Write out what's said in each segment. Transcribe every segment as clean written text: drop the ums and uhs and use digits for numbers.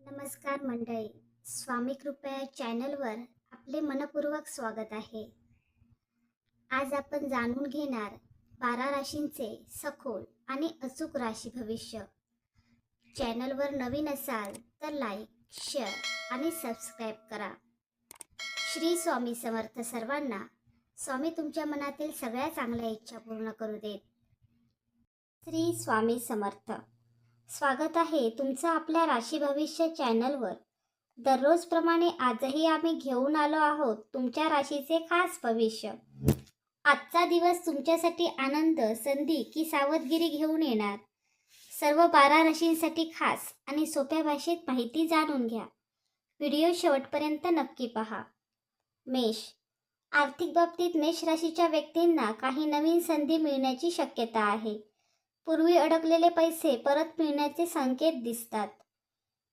नमस्कार मंडळी. स्वामी कृपया चॅनलवर आपले मनपूर्वक स्वागत आहे. आज आपण जाणून घेणार 12 राशींचे सखोल आणि अचूक राशी भविष्य. चॅनलवर नवीन असाल तर लाईक, शेअर आणि सबस्क्राईब करा. श्री स्वामी समर्थ सर्वांना. स्वामी तुमच्या मनातील सगळ्या चांगल्या इच्छा पूर्ण करू देत. श्री स्वामी समर्थ. स्वागत आहे तुमचं आपल्या राशी भविष्य चॅनलवर. दररोजप्रमाणे आजही आम्ही घेऊन आलो आहोत तुमच्या राशीचे खास भविष्य. आजचा दिवस तुमच्यासाठी आनंद, संधी की सावधगिरी घेऊन येणार, सर्व 12 राशींसाठी खास आणि सोप्या भाषेत माहिती जाणून घ्या. व्हिडिओ शेवटपर्यंत नक्की पहा. मेष. आर्थिक बाबतीत मेष राशीच्या व्यक्तींना काही नवीन संधी मिळण्याची शक्यता आहे. पूर्वी अडकलेले पैसे परत मिळण्याचे संकेत दिसतात.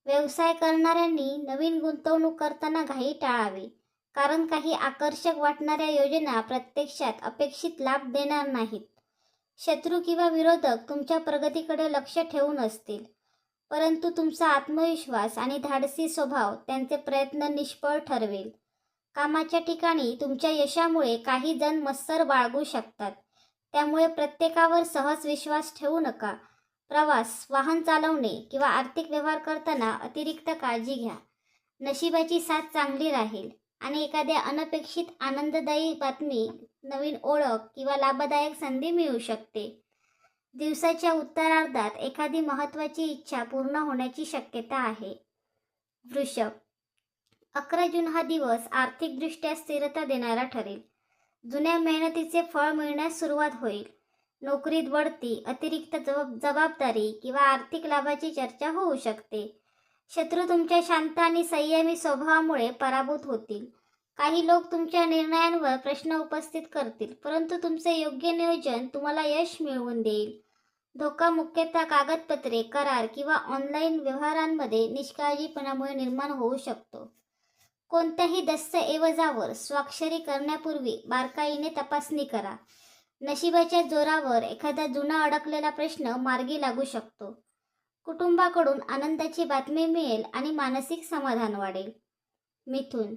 व्यवसाय करणाऱ्यांनी नवीन गुंतवणूक करताना घाई टाळावी, कारण काही आकर्षक वाटणाऱ्या योजना प्रत्यक्षात अपेक्षित लाभ देणार नाहीत. शत्रू किंवा विरोधक तुमच्या प्रगतीकडे लक्ष ठेवून असतील, परंतु तुमचा आत्मविश्वास आणि धाडसी स्वभाव त्यांचे प्रयत्न निष्फळ ठरवेल. कामाच्या ठिकाणी तुमच्या यशामुळे काही जण मत्सर बाळगू शकतात, त्यामुळे प्रत्येकावर सहज विश्वास ठेवू नका. प्रवास, वाहन चालवणे किंवा आर्थिक व्यवहार करताना अतिरिक्त काळजी घ्या. नशिबाची साथ चांगली राहील आणि एखाद्या अनपेक्षित आनंददायी बातमी, नवीन ओळख किंवा लाभदायक संधी मिळू शकते. दिवसाच्या उत्तरार्धात एखादी महत्त्वाची इच्छा पूर्ण होण्याची शक्यता आहे. वृषभ. 11 जून हा दिवस आर्थिकदृष्ट्या स्थिरता देणारा ठरेल. जुन्या मेहनतीचे फळ मिळण्यास सुरुवात होईल. नोकरीत बढती, अतिरिक्त जबाबदारी किंवा आर्थिक लाभाची चर्चा होऊ शकते. शत्रू तुमच्या शांत आणि संयमी स्वभावामुळे पराभूत होतील. काही लोक तुमच्या निर्णयांवर प्रश्न उपस्थित करतील, परंतु तुमचे योग्य नियोजन तुम्हाला यश मिळवून देईल. धोका मुख्यतः कागदपत्रे, करार किंवा ऑनलाईन व्यवहारांमध्ये निष्काळजीपणामुळे निर्माण होऊ शकतो. कोणत्याही दस्तऐवजावर स्वाक्षरी करण्यापूर्वी बारकाईने तपासणी करा. नशिबाच्या जोरावर एखादा जुना अडकलेला प्रश्न मार्गी लागू शकतो. कुटुंबाकडून आनंदाची बातमी मिळेल आणि मानसिक समाधान वाढेल. मिथुन.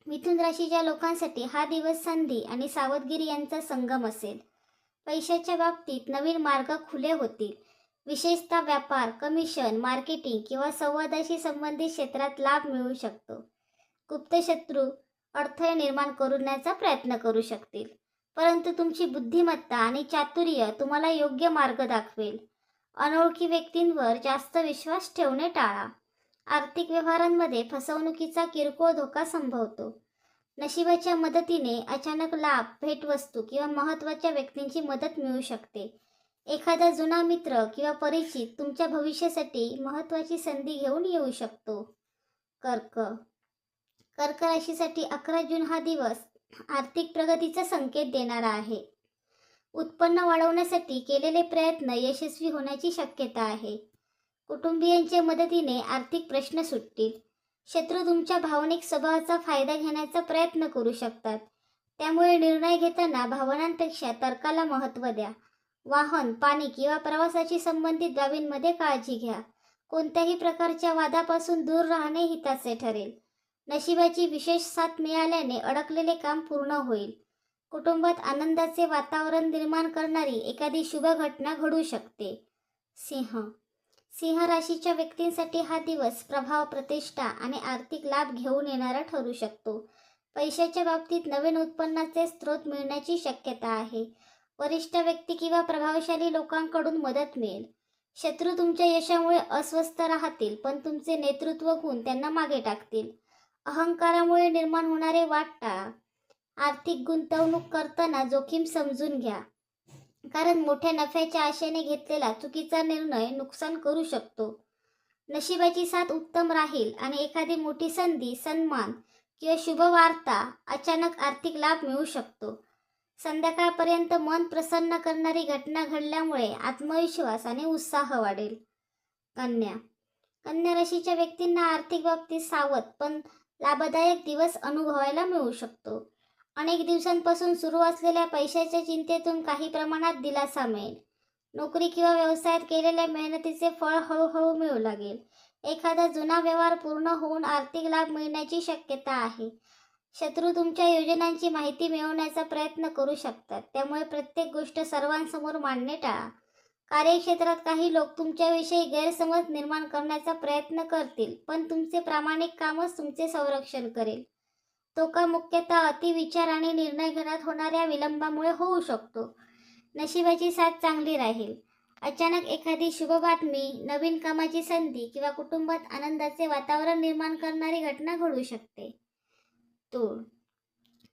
मिथुन राशीच्या लोकांसाठी हा दिवस संधी आणि सावधगिरी यांचा संगम असेल. पैशाच्या बाबतीत नवीन मार्ग खुले होतील. विशेषतः व्यापार, कमिशन, मार्केटिंग किंवा संवादाशी संबंधित क्षेत्रात लाभ मिळू शकतो. गुप्त शत्रू अडथळे निर्माण करण्याचा प्रयत्न करू शकतील, परंतु तुमची बुद्धिमत्ता आणि चातुर्य तुम्हाला योग्य मार्ग दाखवेल. अनोळखी व्यक्तींवर जास्त विश्वास ठेवणे टाळा. आर्थिक व्यवहारांमध्ये फसवणुकीचा किरकोळ धोका संभवतो. नशिबाच्या मदतीने अचानक लाभ, भेटवस्तू किंवा महत्त्वाच्या व्यक्तींची मदत मिळू शकते. एखादा जुना मित्र किंवा परिचित तुमच्या भविष्यासाठी महत्त्वाची संधी घेऊन येऊ शकतो. कर्क. कर्क राशीसाठी 11 जून हा दिवस आर्थिक प्रगतीचा संकेत देणारा आहे. उत्पन्न वाढवण्यासाठी केलेले प्रयत्न यशस्वी होण्याची शक्यता आहे. कुटुंबियांच्या मदतीने आर्थिक प्रश्न सुटतील. शत्रू तुमच्या भावनिक स्वभावाचा फायदा घेण्याचा प्रयत्न करू शकतात, त्यामुळे निर्णय घेताना भावनांपेक्षा तर्काला महत्त्व द्या. वाहन, पाणी किंवा प्रवासाशी संबंधित बाबींमध्ये काळजी घ्या. कोणत्याही प्रकारच्या वादापासून दूर राहणे हिताचे ठरेल. नशिबाची विशेष साथ मिळाल्याने अडकलेले काम पूर्ण होईल. कुटुंबात आनंदाचे वातावरण निर्माण करणारी एखादी शुभ घटना घडू शकते. सिंह. सिंह राशीच्या व्यक्तींसाठी हा दिवस प्रभाव, प्रतिष्ठा आणि आर्थिक लाभ घेऊन येणारा ठरू शकतो. पैशाच्या बाबतीत नवीन उत्पन्नाचे स्रोत मिळण्याची शक्यता आहे. वरिष्ठ व्यक्ती किंवा प्रभावशाली लोकांकडून मदत मिळेल. शत्रू तुमच्या यशामुळे अस्वस्थ राहतील, पण तुमचे नेतृत्व गुण त्यांना मागे टाकतील. अहंकारामुळे निर्माण होणारे वाद टाळा. आर्थिक गुंतवणूक करताना जोखीम समजून घ्या, कारण मोठ्या नफ्याच्या आशेने घेतलेला चुकीचा निर्णय नुकसान करू शकतो. नशिबाची साथ उत्तम राहील आणि एखादी मोठी संधी, सन्मान किंवा शुभ वार्ता, अचानक आर्थिक लाभ मिळू शकतो. संध्याकाळपर्यंत मन प्रसन्न करणारी घटना घडल्यामुळे आत्मविश्वास आणि उत्साह वाढेल. कन्या. कन्या राशीच्या व्यक्तींना आर्थिक बाबतीत सावध पण लाभदायक दिवस अनुभवायला मिळू शकतो. अनेक दिवसांपासून सुरू असलेल्या पैशाच्या चिंतेतून काही प्रमाणात दिलासा मिळेल. नोकरी किंवा व्यवसायात केलेल्या मेहनतीचे फळ हळूहळू मिळू लागेल. एखादा जुना व्यवहार पूर्ण होऊन आर्थिक लाभ मिळण्याची शक्यता आहे. शत्रू तुमच्या योजनांची माहिती मिळवण्याचा प्रयत्न करू शकतात, त्यामुळे प्रत्येक गोष्ट सर्वांसमोर मांडणे टाळा. कार्यक्षेत्रात काही लोक तुमच्याविषयी गैरसमज निर्माण करण्याचा प्रयत्न करतील, पण तुमचे प्रामाणिक कामच तुमचे संरक्षण करेल. तो का मुख्यतः अतिविचार आणि निर्णय घेण्यात होणाऱ्या विलंबामुळे होऊ शकतो. नशिबाची साथ चांगली राहील. अचानक एखादी शुभ बातमी, नवीन कामाची संधी किंवा कुटुंबात आनंदाचे वातावरण निर्माण करणारी घटना घडू शकते. तूळ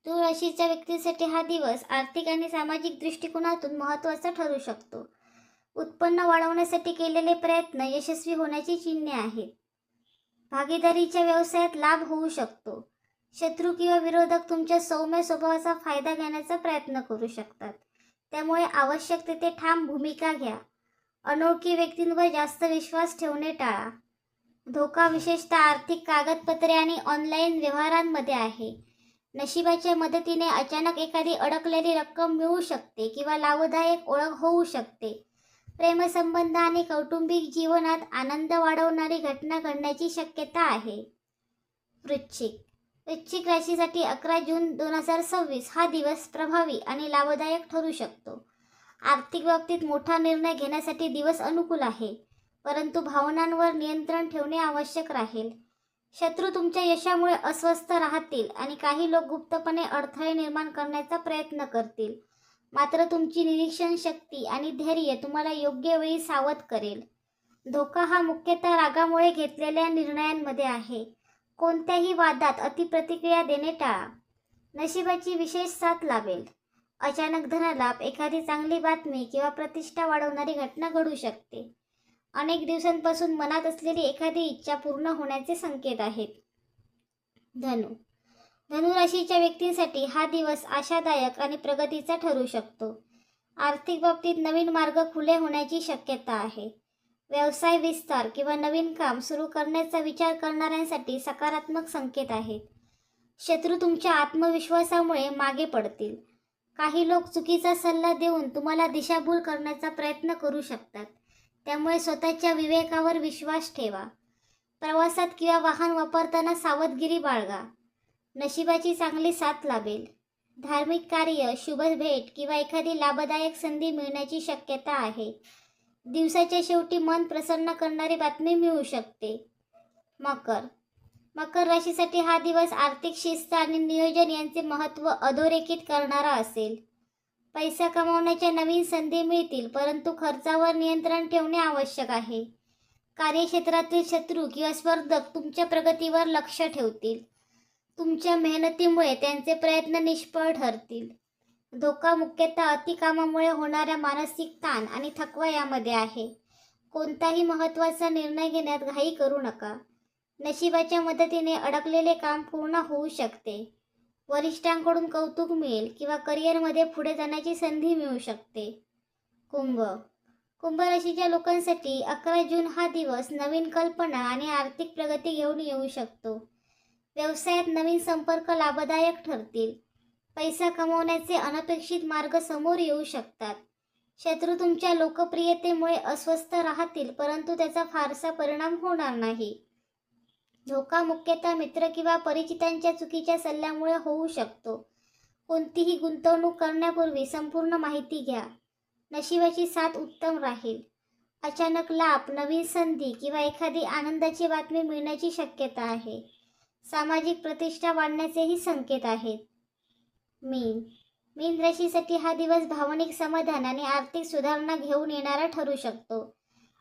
तूळ राशीच्या व्यक्तींसाठी हा दिवस आर्थिक आणि सामाजिक दृष्टिकोनातून महत्त्वाचा ठरू शकतो. उत्पन्न वाढवण्यासाठी केलेले प्रयत्न यशस्वी होण्याची चिन्हे आहेत. भागीदारीच्या व्यवसायात लाभ होऊ शकतो. शत्रू किंवा विरोधक तुमच्या सौम्य स्वभावाचा फायदा घेण्याचा प्रयत्न करू शकतात, त्यामुळे आवश्यक तेथे ठाम भूमिका घ्या. अनोळखी व्यक्तींवर जास्त विश्वास ठेवणे टाळा. धोका विशेषतः आर्थिक कागदपत्रे आणि ऑनलाईन व्यवहारांमध्ये आहे. नशिबाच्या मदतीने अचानक एखादी अडकलेली रक्कम मिळू शकते किंवा लाभदायक ओळख होऊ शकते. प्रेमसंबंध आणि कौटुंबिक जीवनात आनंद वाढवणारी घटना घडण्याची शक्यता आहे. वृश्चिक राशीसाठी 11 जून 2026 हा दिवस प्रभावी आणि लाभदायक ठरू शकतो. आर्थिक बाबतीत मोठा निर्णय घेण्यासाठी दिवस अनुकूल आहे, परंतु भावनांवर नियंत्रण ठेवणे आवश्यक राहील. शत्रू तुमच्या यशामुळे अस्वस्थ राहतील आणि काही लोक गुप्तपणे अडथळे निर्माण करण्याचा प्रयत्न करतील. मात्र तुमची निरीक्षण शक्ती आणि धैर्य तुम्हाला योग्य वेळी सावध करेल. धोका हा मुख्यतः रागामुळे घेतलेल्या निर्णयांमध्ये आहे. कोणत्याही वादात अतिप्रतिक्रिया देणे टाळा. नशिबाची विशेष साथ लाभेल. अचानक धनलाभ, एखादी चांगली बातमी किंवा प्रतिष्ठा वाढवणारी घटना घडू शकते. अनेक दिवसांपासून मनात असलेली एखादी इच्छा पूर्ण होण्याचे संकेत आहेत. धनु राशीच्या व्यक्तींसाठी हा दिवस आशादायक आणि प्रगतीचा ठरू शकतो. आर्थिक बाबतीत नवीन मार्ग खुले होण्याची शक्यता आहे. व्यवसाय विस्तार किंवा नवीन काम सुरू करण्याचा विचार करणाऱ्यांसाठी सकारात्मक संकेत आहेत. शत्रू तुमच्या आत्मविश्वासामुळे मागे पडतील. काही लोक चुकीचा सल्ला देऊन तुम्हाला दिशाभूल करण्याचा प्रयत्न करू शकतात, त्यामुळे स्वतःच्या विवेकावर विश्वास ठेवा. प्रवासात किंवा वाहन वापरताना सावधगिरी बाळगा. नशिबाची चांगली साथ लाभेल. धार्मिक कार्य, शुभ भेट किंवा एखादी लाभदायक संधी मिळण्याची शक्यता आहे. दिवसाच्या शेवटी मन प्रसन्न करणारी बातमी मिळू शकते. मकर राशीसाठी हा दिवस आर्थिक शिस्त आणि नियोजन यांचे महत्त्व अधोरेखित करणारा असेल. पैसा कमावण्याच्या नवीन संधी मिळतील, परंतु खर्चावर नियंत्रण ठेवणे आवश्यक आहे. कार्यक्षेत्रातील शत्रू किंवा स्पर्धक तुमच्या प्रगतीवर लक्ष ठेवतील. तुमच्या मेहनतीमुळे त्यांचे प्रयत्न निष्फळ ठरतील. धोका मुख्यतः अतिकामामुळे होणाऱ्या मानसिक ताण आणि थकवा यामध्ये आहे. कोणताही महत्त्वाचा निर्णय घेण्यात घाई करू नका. नशिबाच्या मदतीने अडकलेले काम पूर्ण होऊ शकते. वरिष्ठांकडून कौतुक मिळेल किंवा करिअरमध्ये पुढे जाण्याची संधी मिळू शकते. कुंभ राशीच्या लोकांसाठी 11 जून हा दिवस नवीन कल्पना आणि आर्थिक प्रगती घेऊन येऊ शकतो. व्यवसायात नवीन संपर्क लाभदायक ठरतील. पैसा कमवण्याचे अनपेक्षित मार्ग समोर येऊ शकतात. शत्रू तुमच्या लोकप्रियतेमुळे अस्वस्थ राहतील, परंतु त्याचा फारसा परिणाम होणार नाही. धोका मुख्यतः मित्र किंवा परिचितांच्या चुकीच्या सल्ल्यामुळे होऊ शकतो. कोणतीही गुंतवणूक करण्यापूर्वी संपूर्ण माहिती घ्या. नशिबाची साथ उत्तम राहील. अचानक लाभ, नवीन संधी किंवा एखादी आनंदाची बातमी मिळण्याची शक्यता आहे. सामाजिक प्रतिष्ठा वाढण्याचेही संकेत आहेत. मीन राशीसाठी हा दिवस भावनिक समाधान आणि आर्थिक सुधारणा घेऊन येणारा ठरू शकतो.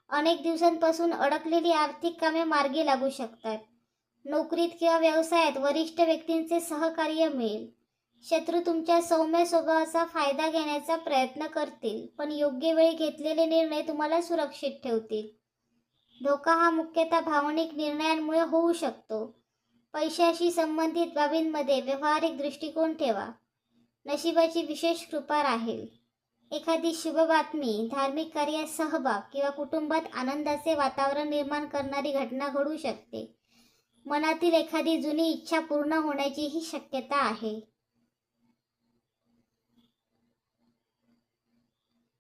अनेक दिवसांपासून अडकलेली आर्थिक कामे मार्गी लागू शकतात. नोकरीत किंवा व्यवसायात वरिष्ठ व्यक्तींचे सहकार्य मिळेल. शत्रू तुमच्या सौम्य स्वभावाचा फायदा घेण्याचा प्रयत्न करतील, पण योग्य वेळी घेतलेले निर्णय तुम्हाला सुरक्षित ठेवतील. धोका हा मुख्यतः भावनिक निर्णयांमुळे होऊ शकतो. पैशाशी संबंधित बाबींमध्ये व्यावहारिक दृष्टिकोन ठेवा. नशिबाची विशेष कृपा राहील. एखादी शुभ बातमी, धार्मिक कार्यात सहभाग किंवा कुटुंबात आनंदाचे वातावरण निर्माण करणारी घटना घडू शकते. मनातील एखादी जुनी इच्छा पूर्ण होण्याचीही शक्यता आहे.